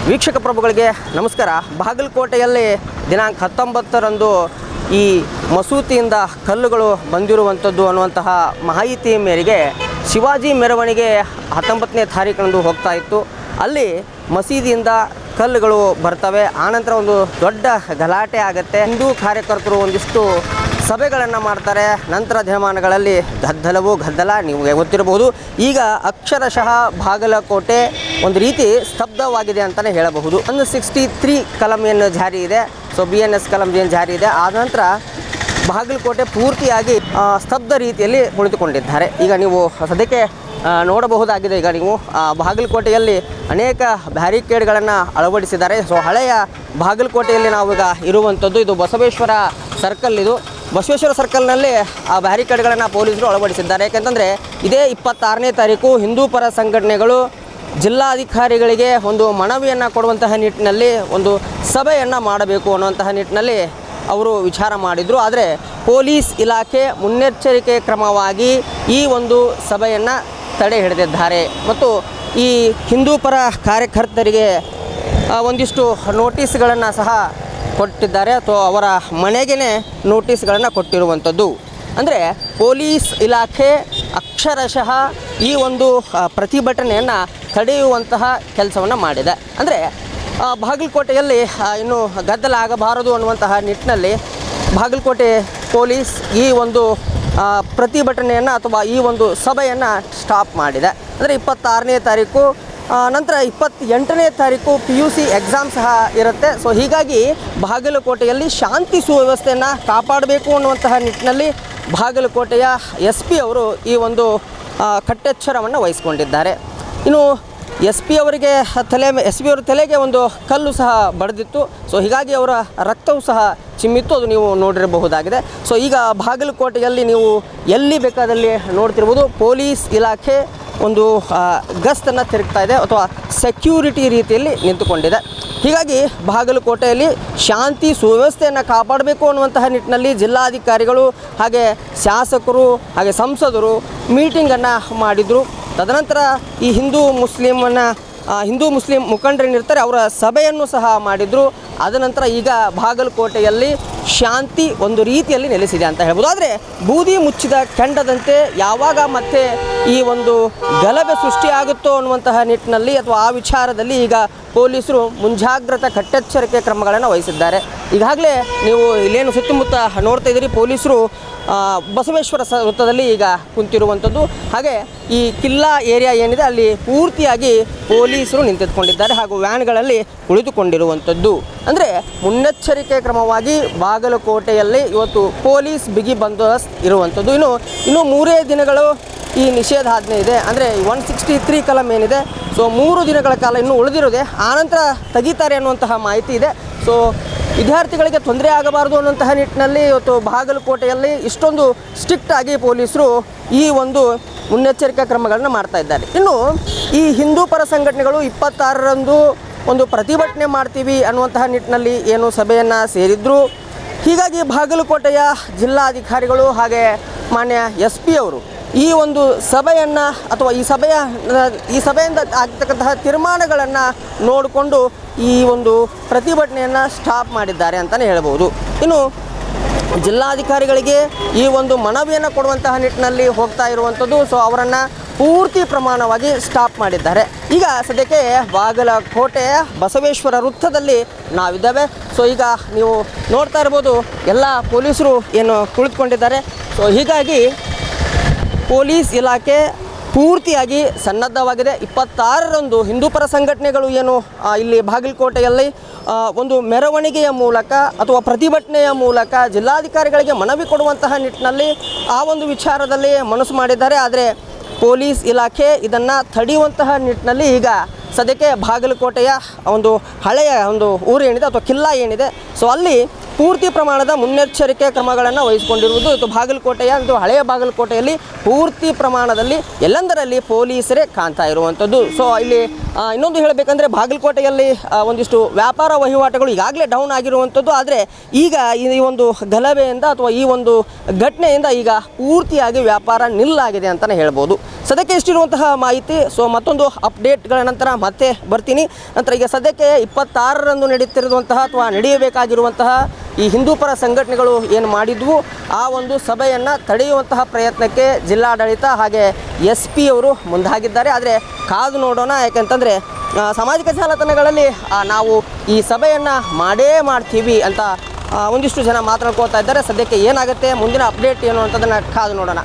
ವೀಕ್ಷಕ ಪ್ರಭುಗಳಿಗೆ ನಮಸ್ಕಾರ. ಬಾಗಲಕೋಟೆಯಲ್ಲಿ ದಿನಾಂಕ 19ರಂದು ಈ ಮಸೂತಿಯಿಂದ ಕಲ್ಲುಗಳು ಬಂದಿರುವಂಥದ್ದು ಅನ್ನುವಂತಹ ಮಾಹಿತಿ ಮೇರೆಗೆ ಶಿವಾಜಿ ಮೆರವಣಿಗೆ 19ನೇ ತಾರೀಕಿನಂದು ಹೋಗ್ತಾ ಇತ್ತು. ಅಲ್ಲಿ ಮಸೀದಿಯಿಂದ ಕಲ್ಲುಗಳು ಬರ್ತವೆ. ಆನಂತರ ಒಂದು ದೊಡ್ಡ ಗಲಾಟೆ ಆಗುತ್ತೆ. ಹಿಂದೂ ಕಾರ್ಯಕರ್ತರು ಒಂದಿಷ್ಟು ಸಭೆಗಳನ್ನು ಮಾಡ್ತಾರೆ. ನಂತರ ದಿನಮಾನಗಳಲ್ಲಿ ಗದ್ದಲ ನೀವು ಗೊತ್ತಿರಬಹುದು. ಈಗ ಅಕ್ಷರಶಃ ಬಾಗಲಕೋಟೆ ಒಂದು ರೀತಿ ಸ್ತಬ್ಧವಾಗಿದೆ ಅಂತಲೇ ಹೇಳಬಹುದು. 163 ಕಲಂ ಏನು ಜಾರಿ ಇದೆ, ಸೊ BNS ಕಲಂ ಏನು ಜಾರಿ ಇದೆ, ಆದ ನಂತರ ಬಾಗಲಕೋಟೆ ಪೂರ್ತಿಯಾಗಿ ಸ್ತಬ್ಧ ರೀತಿಯಲ್ಲಿ ಕುಳಿತುಕೊಂಡಿದ್ದಾರೆ. ಈಗ ನೀವು ಸದ್ಯಕ್ಕೆ ನೋಡಬಹುದಾಗಿದೆ. ಈಗ ನೀವು ಬಾಗಲಕೋಟೆಯಲ್ಲಿ ಅನೇಕ ಬ್ಯಾರಿಕೇಡ್ಗಳನ್ನು ಅಳವಡಿಸಿದ್ದಾರೆ. ಸೊ ಹಳೆಯ ಬಾಗಲಕೋಟೆಯಲ್ಲಿ ನಾವೀಗ ಇರುವಂಥದ್ದು ಇದು ಬಸವೇಶ್ವರ ಸರ್ಕಲ್. ಇದು ಬಸವೇಶ್ವರ ಸರ್ಕಲ್ನಲ್ಲಿ ಆ ಬ್ಯಾರಿಕೇಡ್ಗಳನ್ನು ಪೊಲೀಸರು ಅಳವಡಿಸಿದ್ದಾರೆ. ಯಾಕೆಂತಂದರೆ ಇದೇ 26ನೇ ತಾರೀಕು ಹಿಂದೂ ಪರ ಸಂಘಟನೆಗಳು ಜಿಲ್ಲಾಧಿಕಾರಿಗಳಿಗೆ ಒಂದು ಮನವಿಯನ್ನು ಕೊಡುವಂತಹ ನಿಟ್ಟಿನಲ್ಲಿ ಒಂದು ಸಭೆಯನ್ನು ಮಾಡಬೇಕು ಅನ್ನುವಂತಹ ನಿಟ್ಟಿನಲ್ಲಿ ಅವರು ವಿಚಾರ ಮಾಡಿದರು. ಆದರೆ ಪೊಲೀಸ್ ಇಲಾಖೆ ಮುನ್ನೆಚ್ಚರಿಕೆ ಕ್ರಮವಾಗಿ ಈ ಒಂದು ಸಭೆಯನ್ನು ತಡೆ ಹಿಡಿದಿದ್ದಾರೆ ಮತ್ತು ಈ ಹಿಂದೂ ಪರ ಕಾರ್ಯಕರ್ತರಿಗೆ ಒಂದಿಷ್ಟು ನೋಟಿಸ್ಗಳನ್ನು ಸಹ ಕೊಟ್ಟಿದ್ದಾರೆ ಅಥವಾ ಅವರ ಮನೆಗೇ ನೋಟಿಸ್ಗಳನ್ನು ಕೊಟ್ಟಿರುವಂಥದ್ದು. ಅಂದರೆ ಪೊಲೀಸ್ ಇಲಾಖೆ ಅಕ್ಷರಶಃ ಈ ಒಂದು ಪ್ರತಿಭಟನೆಯನ್ನು ತಡೆಯುವಂತಹ ಕೆಲಸವನ್ನು ಮಾಡಿದೆ. ಅಂದರೆ ಬಾಗಲಕೋಟೆಯಲ್ಲಿ ಇನ್ನು ಗದ್ದಲ ಆಗಬಾರದು ಅನ್ನುವಂತಹ ನಿಟ್ಟಿನಲ್ಲಿ ಬಾಗಲಕೋಟೆ ಪೊಲೀಸ್ ಈ ಒಂದು ಪ್ರತಿಭಟನೆಯನ್ನು ಅಥವಾ ಈ ಒಂದು ಸಭೆಯನ್ನು ಸ್ಟಾಪ್ ಮಾಡಿದೆ. ಅಂದರೆ 26ನೇ ತಾರೀಕು ನಂತರ 28ನೇ ತಾರೀಕು PUC ಎಕ್ಸಾಮ್ ಸಹ ಇರುತ್ತೆ. ಸೊ ಹೀಗಾಗಿ ಬಾಗಲಕೋಟೆಯಲ್ಲಿ ಶಾಂತಿ ಸುವ್ಯವಸ್ಥೆಯನ್ನು ಕಾಪಾಡಬೇಕು ಅನ್ನುವಂತಹ ನಿಟ್ಟಿನಲ್ಲಿ ಬಾಗಲಕೋಟೆಯ SP ಅವರು ಈ ಒಂದು ಕಟ್ಟೆಚ್ಚರವನ್ನು ವಹಿಸ್ಕೊಂಡಿದ್ದಾರೆ. ಇನ್ನು SP ಅವರ ತಲೆಗೆ ಒಂದು ಕಲ್ಲು ಸಹ ಬಡಿದಿತ್ತು. ಸೊ ಹೀಗಾಗಿ ಅವರ ರಕ್ತವೂ ಸಹ ಚಿಮ್ಮಿತ್ತು, ಅದು ನೀವು ನೋಡಿರಬಹುದಾಗಿದೆ. ಸೊ ಈಗ ಬಾಗಲಕೋಟೆಯಲ್ಲಿ ನೀವು ಎಲ್ಲಿ ಬೇಕಾದಲ್ಲಿ ನೋಡ್ತಿರ್ಬೋದು, ಪೊಲೀಸ್ ಇಲಾಖೆ ಒಂದು ಗಸ್ತನ್ನು ತಿರುಗ್ತಾ ಇದೆ ಅಥವಾ ಸೆಕ್ಯೂರಿಟಿ ರೀತಿಯಲ್ಲಿ ನಿಂತುಕೊಂಡಿದೆ. ಹೀಗಾಗಿ ಬಾಗಲಕೋಟೆಯಲ್ಲಿ ಶಾಂತಿ ಸುವ್ಯವಸ್ಥೆಯನ್ನು ಕಾಪಾಡಬೇಕು ಅನ್ನುವಂತಹ ನಿಟ್ಟಿನಲ್ಲಿ ಜಿಲ್ಲಾಧಿಕಾರಿಗಳು ಹಾಗೆ ಶಾಸಕರು ಹಾಗೆ ಸಂಸದರು ಮೀಟಿಂಗನ್ನು ಮಾಡಿದರು. ತದನಂತರ ಈ ಹಿಂದೂ ಮುಸ್ಲಿಂ ಮುಖಂಡರೇನಿರ್ತಾರೆ ಅವರ ಸಭೆಯನ್ನು ಸಹ ಮಾಡಿದರು. ಅದನಂತರ ಈಗ ಬಾಗಲಕೋಟೆಯಲ್ಲಿ ಶಾಂತಿ ಒಂದು ರೀತಿಯಲ್ಲಿ ನೆಲೆಸಿದೆ ಅಂತ ಹೇಳ್ಬೋದು. ಆದರೆ ಬೂದಿ ಮುಚ್ಚಿದ ಕೆಂಡದಂತೆ ಯಾವಾಗ ಮತ್ತೆ ಈ ಒಂದು ಗಲಭೆ ಸೃಷ್ಟಿಯಾಗುತ್ತೋ ಅನ್ನುವಂತಹ ನಿಟ್ಟಿನಲ್ಲಿ ಅಥವಾ ಆ ವಿಚಾರದಲ್ಲಿ ಈಗ ಪೊಲೀಸರು ಮುಂಜಾಗ್ರತಾ ಕಟ್ಟೆಚ್ಚರಿಕೆ ಕ್ರಮಗಳನ್ನು ವಹಿಸಿದ್ದಾರೆ. ಈಗಾಗಲೇ ನೀವು ಇಲ್ಲೇನು ಸುತ್ತಮುತ್ತ ನೋಡ್ತಾ ಇದ್ದೀರಿ, ಪೊಲೀಸರು ಬಸವೇಶ್ವರ ವೃತ್ತದಲ್ಲಿ ಈಗ ಕುಂತಿರುವಂಥದ್ದು. ಹಾಗೆ ಈ ಕಿಲ್ಲಾ ಏರಿಯಾ ಏನಿದೆ ಅಲ್ಲಿ ಪೂರ್ತಿಯಾಗಿ ಪೊಲೀಸರು ನಿಂತಿದ್ಕೊಂಡಿದ್ದಾರೆ ಹಾಗೂ ವ್ಯಾನ್ಗಳಲ್ಲಿ ಕುಳಿತುಕೊಂಡಿರುವಂಥದ್ದು. ಅಂದರೆ ಮುನ್ನೆಚ್ಚರಿಕೆ ಕ್ರಮವಾಗಿ ಬಾಗಲಕೋಟೆಯಲ್ಲಿ ಇವತ್ತು ಪೊಲೀಸ್ ಬಿಗಿ ಬಂದೋಬಸ್ತ್ ಇರುವಂಥದ್ದು. ಇನ್ನು 3 ದಿನಗಳು ಈ ನಿಷೇಧಾಜ್ಞೆ ಇದೆ. ಅಂದರೆ 163 ಕಲಂ ಏನಿದೆ, ಸೊ 3 ದಿನಗಳ ಕಾಲ ಇನ್ನೂ ಉಳಿದಿರೋದೆ, ಆನಂತರ ತೆಗಿತಾರೆ ಅನ್ನುವಂತಹ ಮಾಹಿತಿ ಇದೆ. ಸೊ ವಿದ್ಯಾರ್ಥಿಗಳಿಗೆ ತೊಂದರೆ ಆಗಬಾರ್ದು ಅನ್ನುವಂತಹ ನಿಟ್ಟಿನಲ್ಲಿ ಇವತ್ತು ಬಾಗಲಕೋಟೆಯಲ್ಲಿ ಇಷ್ಟೊಂದು ಸ್ಟ್ರಿಕ್ಟ್ ಆಗಿ ಪೊಲೀಸರು ಈ ಒಂದು ಮುನ್ನೆಚ್ಚರಿಕಾ ಕ್ರಮಗಳನ್ನು ಮಾಡ್ತಾ ಇದ್ದಾರೆ. ಇನ್ನು ಈ ಹಿಂದೂ ಪರ ಸಂಘಟನೆಗಳು 26ರಂದು ಒಂದು ಪ್ರತಿಭಟನೆ ಮಾಡ್ತೀವಿ ಅನ್ನುವಂತಹ ನಿಟ್ಟಿನಲ್ಲಿ ಏನು ಸಭೆಯನ್ನು ಸೇರಿದ್ರು. ಹೀಗಾಗಿ ಬಾಗಲಕೋಟೆಯ ಜಿಲ್ಲಾಧಿಕಾರಿಗಳು ಹಾಗೆ ಮಾನ್ಯ SP ಅವರು ಈ ಒಂದು ಸಭೆಯನ್ನು ಅಥವಾ ಈ ಸಭೆಯಿಂದ ಆಗ್ತಕ್ಕಂತಹ ತೀರ್ಮಾನಗಳನ್ನು ನೋಡಿಕೊಂಡು ಈ ಒಂದು ಪ್ರತಿಭಟನೆಯನ್ನು ಸ್ಟಾಪ್ ಮಾಡಿದ್ದಾರೆ ಅಂತಲೇ ಹೇಳ್ಬೋದು. ಇನ್ನು ಜಿಲ್ಲಾಧಿಕಾರಿಗಳಿಗೆ ಈ ಒಂದು ಮನವಿಯನ್ನು ಕೊಡುವಂತಹ ನಿಟ್ಟಿನಲ್ಲಿ ಹೋಗ್ತಾ ಇರುವಂಥದ್ದು. ಸೊ ಅವರನ್ನು ಪೂರ್ತಿ ಪ್ರಮಾಣವಾಗಿ ಸ್ಟಾಪ್ ಮಾಡಿದ್ದಾರೆ. ಈಗ ಸದ್ಯಕ್ಕೆ ಬಾಗಲಕೋಟೆಯ ಬಸವೇಶ್ವರ ವೃತ್ತದಲ್ಲಿ ನಾವಿದ್ದೇವೆ. ಸೊ ಈಗ ನೀವು ನೋಡ್ತಾ ಇರ್ಬೋದು ಎಲ್ಲ ಪೊಲೀಸರು ಏನು ಕುಳಿತುಕೊಂಡಿದ್ದಾರೆ. ಸೊ ಹೀಗಾಗಿ ಪೊಲೀಸ್ ಇಲಾಖೆ ಪೂರ್ತಿಯಾಗಿ ಸನ್ನದ್ಧವಾಗಿದೆ. 26ರಂದು ಹಿಂದೂ ಪರ ಸಂಘಟನೆಗಳು ಏನು ಇಲ್ಲಿ ಬಾಗಲಕೋಟೆಯಲ್ಲಿ ಒಂದು ಮೆರವಣಿಗೆಯ ಮೂಲಕ ಅಥವಾ ಪ್ರತಿಭಟನೆಯ ಮೂಲಕ ಜಿಲ್ಲಾಧಿಕಾರಿಗಳಿಗೆ ಮನವಿ ಕೊಡುವಂತಹ ನಿಟ್ಟಿನಲ್ಲಿ ಆ ಒಂದು ವಿಚಾರದಲ್ಲಿ ಮನಸ್ಸು ಮಾಡಿದ್ದಾರೆ. ಆದರೆ ಪೊಲೀಸ್ ಇಲಾಖೆ ಇದನ್ನು ತಡೆಯುವಂತಹ ನಿಟ್ಟಿನಲ್ಲಿ ಈಗ ಸದ್ಯಕ್ಕೆ ಬಾಗಲಕೋಟೆಯ ಒಂದು ಹಳೆಯ ಒಂದು ಊರು ಏನಿದೆ ಅಥವಾ ಕಿಲ್ಲಾ ಏನಿದೆ, ಸೊ ಅಲ್ಲಿ ಪೂರ್ತಿ ಪ್ರಮಾಣದ ಮುನ್ನೆಚ್ಚರಿಕೆ ಕ್ರಮಗಳನ್ನು ವಹಿಸಿಕೊಂಡಿರುವುದು. ಇದು ಬಾಗಲಕೋಟೆಯ ಒಂದು ಹಳೆಯ ಬಾಗಲಕೋಟೆಯಲ್ಲಿ ಪೂರ್ತಿ ಪ್ರಮಾಣದಲ್ಲಿ ಎಲ್ಲೆಂದರಲ್ಲಿ ಪೊಲೀಸರೇ ಕಾಣ್ತಾ ಇರುವಂಥದ್ದು. ಸೊ ಇಲ್ಲಿ ಇನ್ನೊಂದು ಹೇಳಬೇಕಂದ್ರೆ ಬಾಗಲಕೋಟೆಯಲ್ಲಿ ಒಂದಿಷ್ಟು ವ್ಯಾಪಾರ ವಹಿವಾಟುಗಳು ಈಗಾಗಲೇ ಡೌನ್ ಆಗಿರುವಂಥದ್ದು. ಆದರೆ ಈಗ ಈ ಒಂದು ಗಲಭೆಯಿಂದ ಅಥವಾ ಈ ಒಂದು ಘಟನೆಯಿಂದ ಈಗ ಪೂರ್ತಿಯಾಗಿ ವ್ಯಾಪಾರ ನಿಲ್ಲಾಗಿದೆ ಅಂತಲೇ ಹೇಳ್ಬೋದು. ಸದ್ಯಕ್ಕೆ ಇಷ್ಟಿರುವಂತಹ ಮಾಹಿತಿ. ಸೊ ಮತ್ತೊಂದು ಅಪ್ಡೇಟ್ಗಳ ನಂತರ ಮತ್ತೆ ಬರ್ತೀನಿ. ನಂತರ ಈಗ ಸದ್ಯಕ್ಕೆ 26ರಂದು ನಡೀತಿರುವಂತಹ ಅಥವಾ ನಡೆಯಬೇಕಾಗಿರುವಂತಹ ಈ ಹಿಂದೂಪರ ಸಂಘಟನೆಗಳು ಏನು ಮಾಡಿದ್ವು ಆ ಒಂದು ಸಭೆಯನ್ನು ತಡೆಯುವಂತಹ ಪ್ರಯತ್ನಕ್ಕೆ ಜಿಲ್ಲಾಡಳಿತ ಹಾಗೆ SP ಅವರು ಮುಂದಾಗಿದ್ದಾರೆ. ಆದರೆ ಕಾದು ನೋಡೋಣ. ಯಾಕೆಂತಂದರೆ ಸಾಮಾಜಿಕ ಜಾಲತಾಣಗಳಲ್ಲಿ ನಾವು ಈ ಸಭೆಯನ್ನು ಮಾಡೇ ಮಾಡ್ತೀವಿ ಅಂತ ಒಂದಿಷ್ಟು ಜನ ಮಾತನಾಡ್ಕೊಳ್ತಾ ಇದ್ದಾರೆ. ಸದ್ಯಕ್ಕೆ ಏನಾಗುತ್ತೆ ಮುಂದಿನ ಅಪ್ಡೇಟ್ ಏನು ಅಂತದನ್ನು ಕಾದು ನೋಡೋಣ.